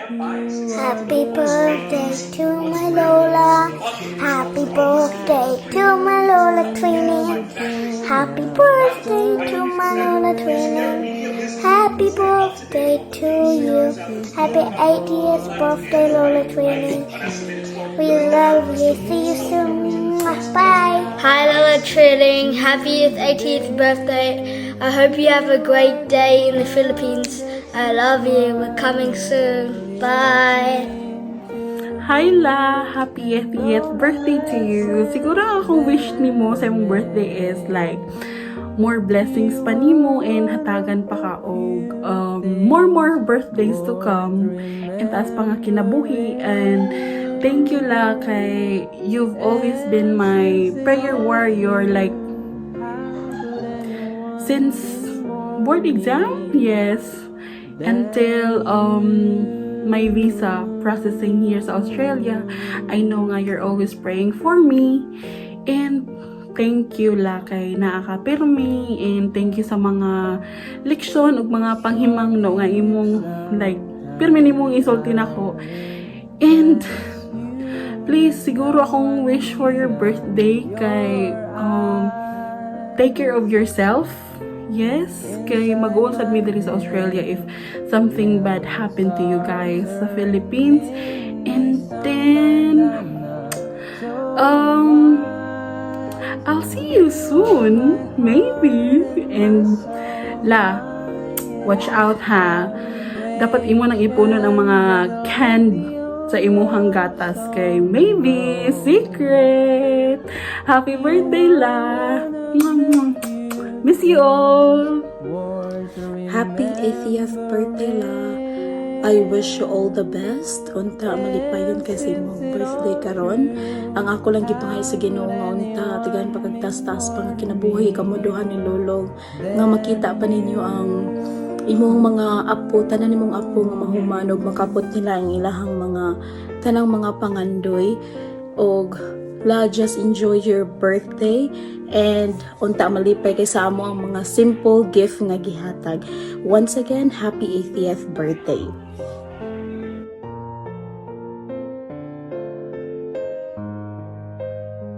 Happy birthday to my Lola. Happy birthday to my Lola Twinning. Happy birthday to my Lola Twinning. Happy birthday to you. Happy 80th birthday, Lola Twinning. We love you. See you soon. Bye. Hi Lola Trilling, happy 80th birthday. I hope you have a great day in the Philippines. I love you. We're coming soon. Bye. Hi La! Happy 80th birthday to you! Siguro akong wish ni mo sa imong birthday is like more blessings pa nimo and hatagan pa ka og more birthdays to come and taas pa nga kinabuhi and thank you La kay you've always been my prayer warrior like since board exam? Yes. Until my visa processing here sa Australia. I know nga you're always praying for me. And thank you La kay naakapirmi. And thank you sa mga leksyon ug mga panghimangno nga imong like pirmi nimong isulti nako. And please siguro akong wish for your birthday kay take care of yourself. Yes, kay mag-uusad mi diri sa Australia if something bad happened to you guys sa Philippines. And then I'll see you soon, maybe. And La, watch out ha. Dapat imo nang ipunon ang mga canned sa imuhang gatas kay maybe secret. Happy birthday La. Miss you all. Happy 80th birthday La. I wish you all the best. Unta malipayon kasi mo birthday karon. Ang ako lang gipangay sa Ginoo nga unta tigan pagkagtas-tas pa nga kinabuhi kamuduhan ni Lolong nga makita pa ninyo ang imong mga apo, tanan nimong apo nga mahumanog makapot nila ang ilahang mga tanang mga pangandoy og La, just enjoy your birthday and unta malipay kay sa amo ang mga simple gift nga gihatag. Once again, happy 80th birthday.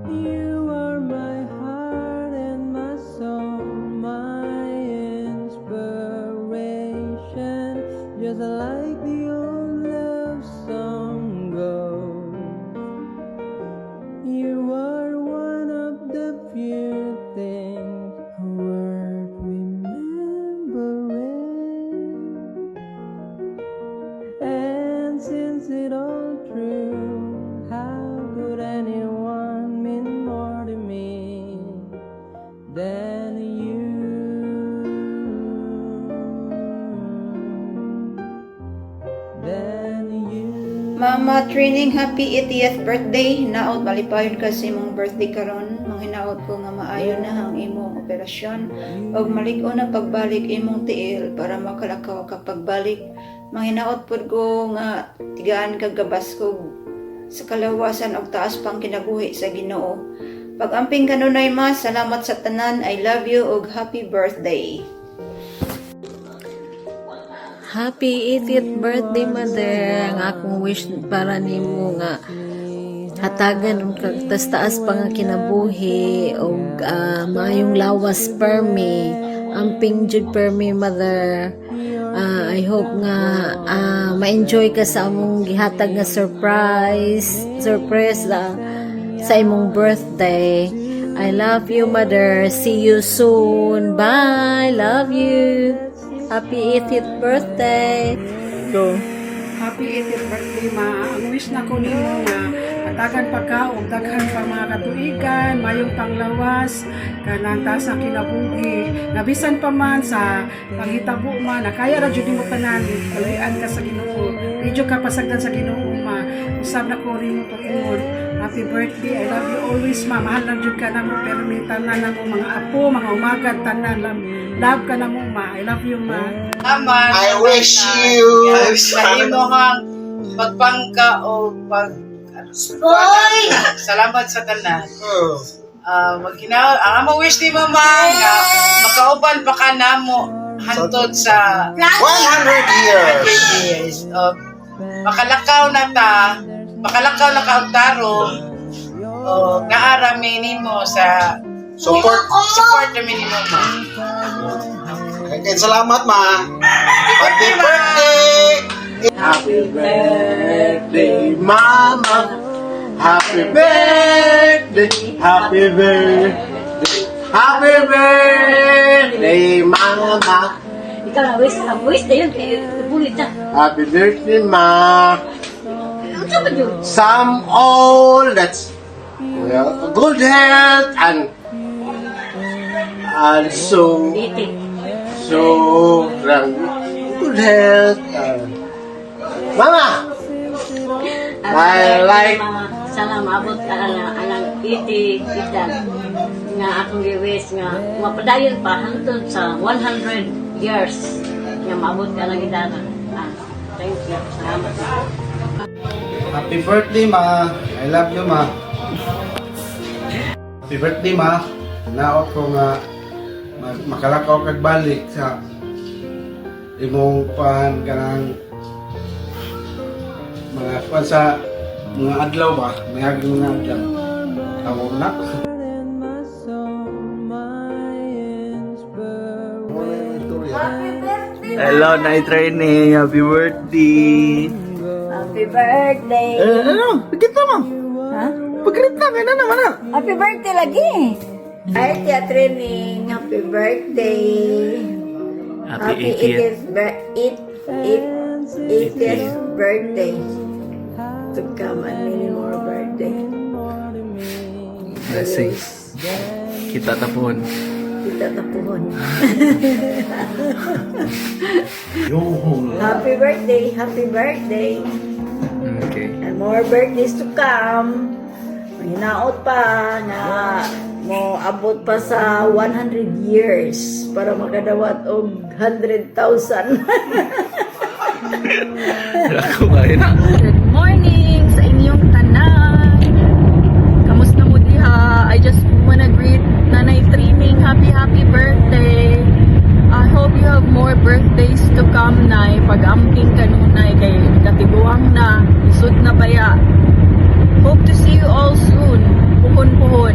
You are my heart and my soul, my inspiration, just like the old love song goes. You are one of the few things worth remembering. And since it all true, how could anyone mean more to me than you? Mama Training, happy 80th birthday. Hinaot malipayon kasi imong birthday karon. Manghinaot ko nga maayo na ang imong operasyon og malig-o na pagbalik imong tiil para makalakaw ka pagbalik. Manghinaot pud ko nga tigaan kag gabas ko sa kalawasan og taas pang kinabuhi sa Ginoo. Pag-amping kanunay ma, salamat sa tanan. I love you og happy birthday. Happy 80th birthday, Mother. Ang akong wish para nimo nga hatagan ang kagtas-taas pa nga kinabuhi o maayong lawas permi. Amping jud permi, Mother. I hope nga ma-enjoy ka sa among gihatag nga surprise sa imong birthday. I love you, Mother. See you soon. Bye. Love you. Happy 80th birthday. Go. Happy 80th birthday Ma. Ang wish na ko nimo nga hatagan pa ka og daghan pa mga katuigan, mayong panglawas kanang taas ang kinabuhi. Nabisan pa man sa panghitabo man, nakaya ra jud nimo tanan, kalayan ka sa Ginoo. Medyo ka pasagdan sa Ginoo Ma. Usab na ko rin mo pag-ingon. Happy birthday. I love you always Ma. Mahal lang jud ka na mo pero may tanan na mo mga apo, mga umagad tanan lang. Love ka na mo Ma. I love you Ma. I wish you Kanimo hang pagpangka o pag salamat sa tanan. Magkinaw ang among wish ni Mama nga makauban pa ka namo hantod sa 100 years. makalakaw na kaugtaro, o naarami nimo sa Support. support kami nimo ma. Okay, salamat, ma. Happy birthday! Happy birthday, Mama. Happy birthday. Happy birthday. Happy birthday, Mama. Ikaw na, wish na yun, kaya bulit na. Happy birthday, Ma. Ano ba yun? Some all that's good health and also Eating. good health. Mama, I like. Sana maabot ka anang itig, itan. Nga akong i-wish nga, mapadayon pa hantod sa 100 years. Nga maabot ka ng idana. Thank you. Salamat. Happy birthday, ma. I love you, ma. Happy birthday, ma. Naot ko nga makalakaw kag balik sa imong pan kanang mga pan sa mga adlaw ba? May aging mga adlaw. Tawag na. Hello, night training. Happy birthday. Happy birthday. Ano? Pagkit naman. Ha? Pagkit na. Kaya na naman na. Happy birthday lagi. Ay, Tia Training. Happy birthday. Happy 80th. 80th birthday. To come and many more birthday. Blessings. Kita tapon. Kita tapuhon. Happy birthday. Happy birthday. Okay. And more birthdays to come. Hinaot pa nga mo abot pa sa 100 years para makadawat og 100,000. Ako ba yun? Good morning sa inyong tanan. Kamusta mo diha? I just wanna greet Nanay Trining. Happy birthday. I hope you have more birthdays to come, Nay. Pag-amping ka nunay kay katiguang na. Isud na baya. Hope to see you all soon. Puhon-puhon.